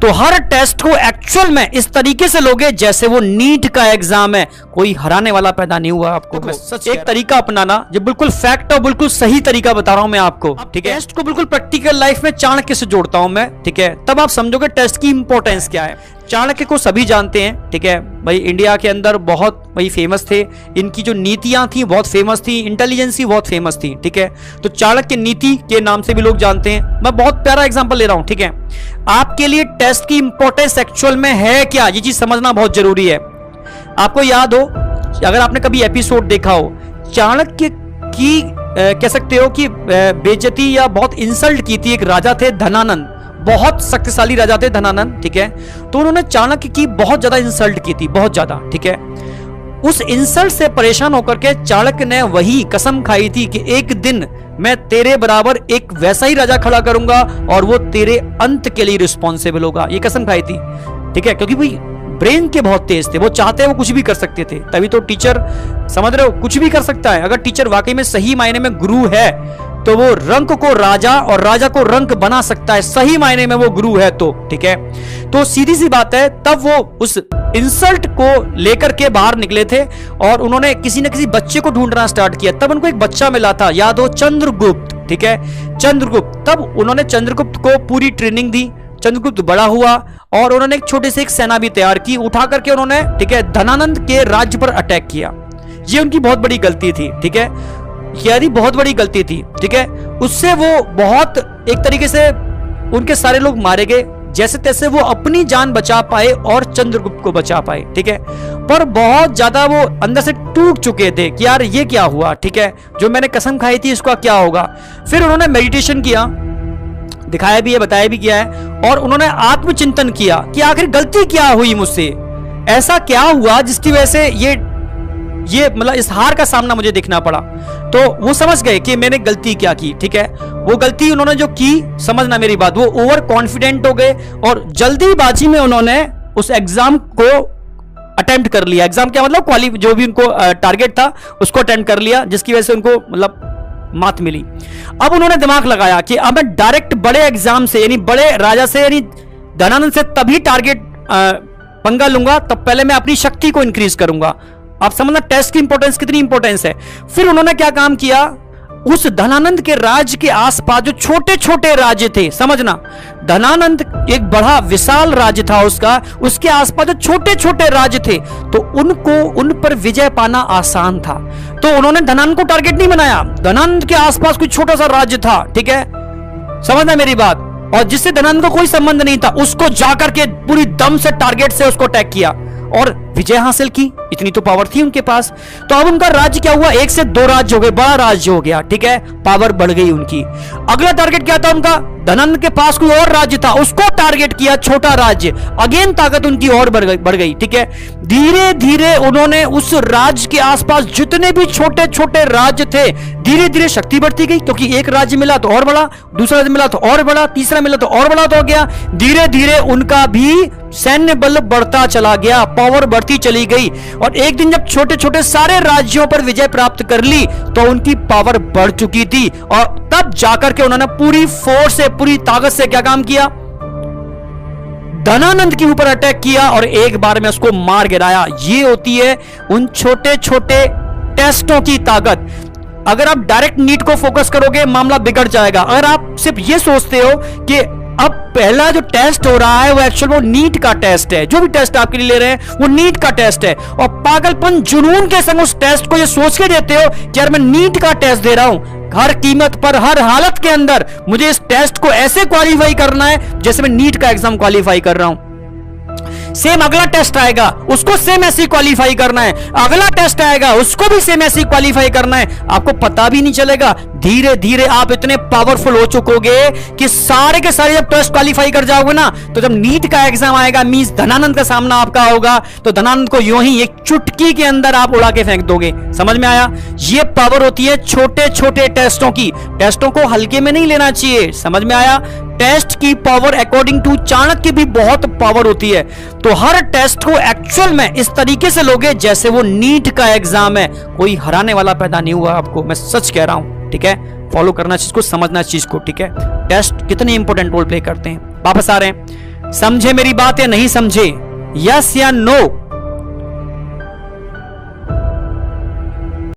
तो हर टेस्ट को एक्चुअल में इस तरीके से लोगे जैसे वो नीट का एग्जाम है, कोई हराने वाला पैदा नहीं हुआ आपको। मैं सच एक तरीका अपनाना जो बिल्कुल फैक्ट और बिल्कुल सही तरीका बता रहा हूं मैं आपको, ठीक है। टेस्ट को बिल्कुल प्रैक्टिकल लाइफ में चाणक्य से जोड़ता हूं मैं, ठीक है, तब आप समझोगे टेस्ट की इंपॉर्टेंस क्या है। चाणक्य को सभी जानते हैं, ठीक है भाई, इंडिया के अंदर बहुत भाई फेमस थे, इनकी जो नीतियां थी बहुत फेमस थी, इंटेलिजेंसी बहुत फेमस थी, ठीक है। तो चाणक्य नीति के नाम से भी लोग जानते हैं। मैं बहुत प्यारा एग्जांपल ले रहा हूं, ठीक है। आपके लिए टेस्ट की इंपॉर्टेंस एक्चुअल में है क्या, ये चीज समझना बहुत जरूरी है। आपको याद हो, अगर आपने कभी एपिसोड देखा हो, चाणक्य की कह सकते हो कि बेइज्जती या बहुत इंसल्ट की थी एक राजा थे धनानंद, बहुत शक्तिशाली राजा थे धनानंद, ठीक है। तो उन्होंने चाणक्य की बहुत ज्यादा इंसल्ट की थी, बहुत ज्यादा, ठीक है। उस इंसल्ट से परेशान होकर के चाणक्य ने वही कसम खाई थी कि एक दिन मैं तेरे बराबर एक वैसा ही राजा खड़ा करूंगा और वो तेरे अंत के लिए रिस्पॉन्सिबल होगा, ये कसम खाई थी, ठीक है। क्योंकि भाई ब्रेन के बहुत तेज थे, वो चाहते वो कुछ भी कर सकते थे, तभी तो टीचर, समझ रहे हो, कुछ भी कर सकता है। अगर टीचर वाकई में सही मायने में गुरु है तो वो रंक को राजा और राजा को रंक बना सकता है, सही मायने में वो गुरु है तो, ठीक है। तो सीधी सी बात है, तब वो उस इंसल्ट को लेकर के बाहर निकले थे और उन्होंने किसी न किसी बच्चे को ढूंढना स्टार्ट किया। तब उनको एक बच्चा मिला था, याद हो, चंद्रगुप्त, ठीक है, चंद्रगुप्त। तब उन्होंने चंद्रगुप्त को पूरी ट्रेनिंग दी, चंद्रगुप्त बड़ा हुआ और उन्होंने एक छोटे से एक सेना भी तैयार की, उठा करके उन्होंने, ठीक है, धनानंद के राज्य पर अटैक किया। ये उनकी बहुत बड़ी गलती थी, ठीक है, यारी बहुत बड़ी गलती थी, ठीक है। उससे वो बहुत एक तरीके से उनके सारे लोग मारे गए, जैसे तैसे वो अपनी जान बचा पाए और चंद्रगुप्त को बचा पाए, ठीक है। पर बहुत ज्यादा वो अंदर से टूट चुके थे कि यार ये क्या हुआ, ठीक है, जो मैंने कसम खाई थी इसका क्या होगा। फिर उन्होंने मेडिटेशन किया, दिखाया भी है, बताया भी किया है, और उन्होंने आत्मचिंतन किया कि आखिर गलती क्या हुई मुझसे, ऐसा क्या हुआ जिसकी वजह से ये मतलब इस हार का सामना मुझे देखना पड़ा। तो वो समझ गए कि मैंने गलती क्या की, ठीक है। वो गलती उन्होंने जो की, समझना मेरी बात, वो ओवर कॉन्फिडेंट हो गए और जल्दीबाजी में उन्होंने उस एग्जाम को अटेम्प्ट कर लिया। एग्जाम क्या मतलब, जो भी उनको टारगेट था उसको अटेम्प्ट कर लिया, जिसकी वजह से उनको मतलब मात मिली। अब उन्होंने दिमाग लगाया कि अब मैं डायरेक्ट बड़े एग्जाम से, यानी बड़े राजा से, यानी धनानंद से तभी टारगेट पंगा लूंगा, तब पहले मैं अपनी शक्ति को इंक्रीज करूंगा। आप समझना टेस्ट की इंपॉर्टेंस कितनी इंपॉर्टेंस है। फिर उन्होंने क्या काम किया, उस धनानंद के राज्य के आसपास जो छोटे छोटे राज्य थे, समझना, धनानंद एक बड़ा विशाल राज्य था उसका, उसके आसपास जो छोटे छोटे राज्य थे, तो उन पर विजय पाना आसान था। तो उन्होंने धनानंद को टारगेट नहीं बनाया, धनानंद के आसपास कोई छोटा सा राज्य था, ठीक है, समझना मेरी बात, और जिससे धनानंद को कोई संबंध नहीं था, उसको जाकर के पूरी दम से टारगेट से उसको अटैक किया और विजय हासिल की। इतनी तो पावर थी उनके पास। तो अब उनका राज्य क्या हुआ, 1 से 2 राज्य हो गए, बड़ा राज्य हो गया, ठीक है, पावर बढ़ गई उनकी। अगला टारगेट क्या था उनका, धनानंद के पास कोई और राज्य था, उसको टारगेट किया, छोटा राज्य, अगेन ताकत उनकी और बढ़ गई, ठीक है। धीरे धीरे उन्होंने उस राज्य के आसपास जितने भी छोटे छोटे राज्य थे, धीरे धीरे शक्ति बढ़ती गई, क्योंकि एक राज्य मिला तो और बड़ा, दूसरा राज्य मिला तो और बड़ा, तीसरा मिला तो और बड़ा तो हो गया। धीरे धीरे उनका भी सैन्य बल बढ़ता चला गया, पावर बढ़ती चली गई, और एक दिन जब छोटे छोटे सारे राज्यों पर विजय प्राप्त कर ली तो उनकी पावर बढ़ चुकी थी, और तब जाकर के उन्होंने पूरी फोर्स से, पूरी ताकत से क्या काम किया, धनानंद के ऊपर अटैक किया और एक बार में उसको मार गिराया। ये होती है उन छोटे छोटे टेस्टों की ताकत। अगर आप डायरेक्ट नीट को फोकस करोगे मामला बिगड़ जाएगा। अगर आप सिर्फ ये सोचते हो कि अब पहला जो टेस्ट हो रहा है वो एक्चुअल वो नीट का टेस्ट है, जो भी टेस्ट आपके लिए ले रहे हैं वो नीट का टेस्ट है, और पागलपन जुनून के संग उस टेस्ट को ये सोच के देते हो कि यार मैं नीट का टेस्ट दे रहा हूं, हर कीमत पर, हर हालत के अंदर मुझे इस टेस्ट को ऐसे क्वालिफाई करना है जैसे मैं नीट का एग्जाम क्वालिफाई कर रहा हूं। सेम अगला टेस्ट आएगा, उसको सेम ऐसे क्वालिफाई करना है, अगला टेस्ट आएगा, उसको भी सेम ऐसे क्वालिफाई करना है। आपको पता भी नहीं चलेगा, धीरे धीरे आप इतने पावरफुल हो चुकोगे कि सारे के सारे जब टेस्ट क्वालिफाई कर जाओगे ना, तो जब नीट का एग्जाम आएगा, मींस धनानंद का सामना आपका होगा, तो धनानंद को यूं ही एक चुटकी के अंदर आप उड़ा के फेंक दोगे। समझ में आया? ये पावर होती है छोटे छोटे टेस्टों की। टेस्टों को हल्के में नहीं लेना चाहिए, समझ में आया? टेस्ट की पावर अकॉर्डिंग टू चाणक्य भी बहुत पावर होती है। तो हर टेस्ट को एक्चुअल में इस तरीके से लोगे जैसे वो नीट का एग्जाम है, कोई हराने वाला पैदा नहीं हुआ आपको, मैं सच कह रहा हूं, ठीक है? फॉलो करना चीज को, समझना चीज को, ठीक है? टेस्ट कितने इंपॉर्टेंट रोल प्ले करते हैं। वापस आ रहे हैं, समझे मेरी बात या नहीं समझे, यस या नो?